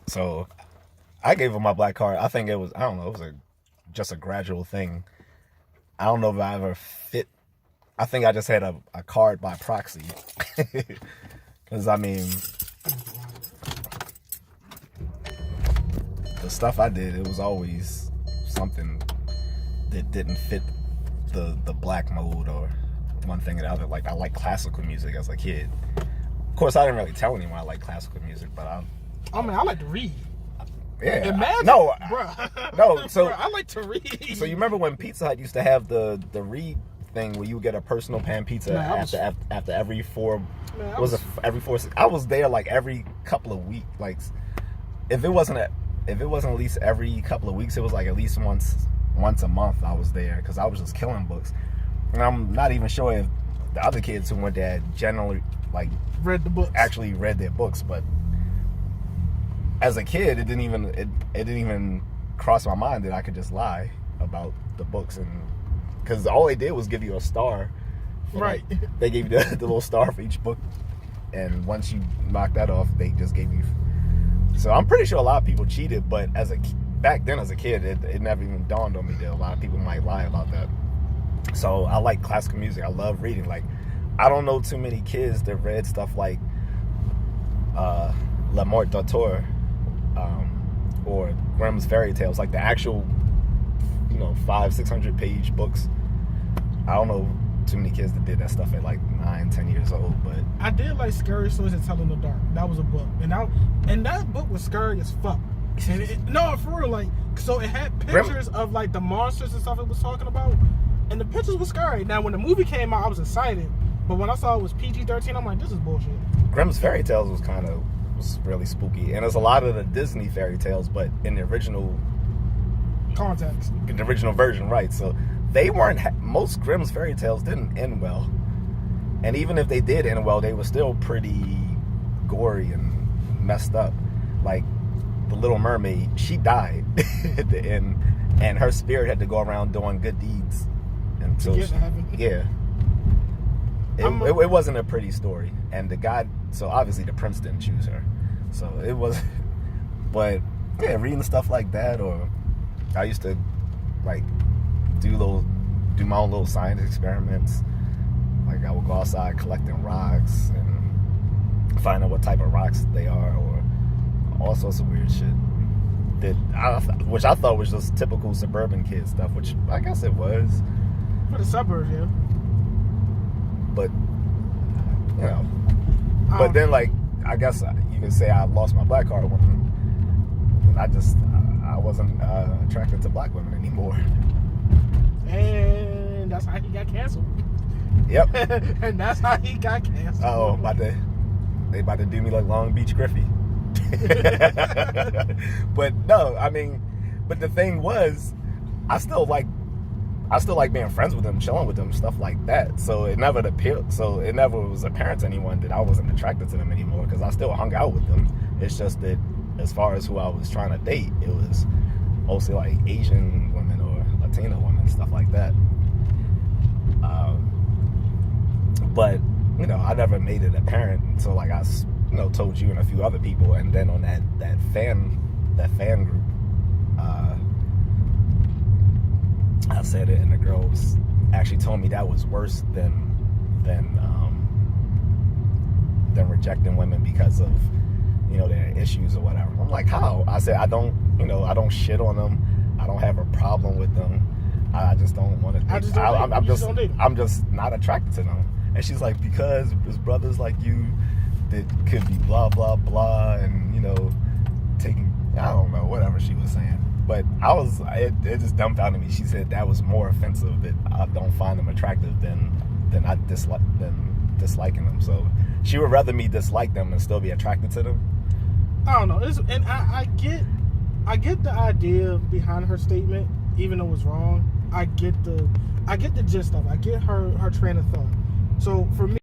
So I gave her my black card. I think it was, I don't know, it was just a gradual thing. I don't know if I ever fit. I think I just had a card by proxy. Because, I mean, the stuff I did, it was always something that didn't fit the black mode or one thing or the other. Like, I like classical music as a kid. Of course, I didn't really tell anyone I like classical music, but I like to read. Yeah. Imagine, no, bruh. No, so bruh, I like to read. So you remember when Pizza Hut used to have the read thing where you would get a personal pan pizza after every four, every 4 6? I was there like every couple of weeks. Like if it wasn't at least every couple of weeks, it was like at least once a month I was there because I was just killing books. And I'm not even sure if the other kids who went there generally like read the books, actually read their books, but as a kid, it didn't even cross my mind that I could just lie about the books, and because all they did was give you a star, right? Like, they gave you the little star for each book, and once you knocked that off, they just gave you. So I'm pretty sure a lot of people cheated, but back then as a kid, it never even dawned on me that a lot of people might lie about that. So I like classical music. I love reading. Like, I don't know too many kids that read stuff like La Morte d'Arthur. Or Grimm's fairy tales, like the actual, 500-600 page books. I don't know too many kids that did that stuff at like 9-10 years old, but I did like Scary Stories to Tell in the Dark. That was a book, and that book was scary as fuck. And no, for real, like, so it had pictures of like the monsters and stuff it was talking about, and the pictures were scary. Now, when the movie came out, I was excited, but when I saw it was PG-13, I'm like, this is bullshit. Grimm's fairy tales was really spooky, and there's a lot of the Disney fairy tales, but in the original context, the original version, right? So they weren't. Most Grimm's fairy tales didn't end well, and even if they did end well, they were still pretty gory and messed up. Like the Little Mermaid, she died at the end, and her spirit had to go around doing good deeds until yeah. It wasn't a pretty story, and the guy. So obviously the prince didn't choose her. So it was, but yeah, reading stuff like that, or I used to like do my own little science experiments. Like I would go outside collecting rocks and find out what type of rocks they are, or all sorts of weird shit. Which I thought was just typical suburban kid stuff, which I guess it was. For the suburbs, yeah. But but then, like, I guess you can say I lost my black card when I wasn't attracted to black women anymore. And that's how he got canceled. Yep. And that's how he got canceled. Oh, they about to do me like Long Beach Griffey. But no, I mean, but the thing was, I still like being friends with them, chilling with them, stuff like that. So it never was apparent to anyone that I wasn't attracted to them anymore, because I still hung out with them. It's just that as far as who I was trying to date, it was mostly like Asian women or Latino women, stuff like that. But I never made it apparent until like I told you and a few other people, and then on that fan group, I said it, and the girls actually told me that was worse than rejecting women because of their issues or whatever. I'm like, how? I said I don't shit on them. I don't have a problem with them. I just don't want to. I'm just not attracted to them. And she's like, because there's brothers like you that could be blah blah blah, and taking, I don't know, whatever she was saying. But it just dumbfounded me. She said that was more offensive, that I don't find them attractive than disliking them. So she would rather me dislike them and still be attracted to them. I don't know. And I get the idea behind her statement, even though it's wrong. I get the gist of it. I get her train of thought. So for me,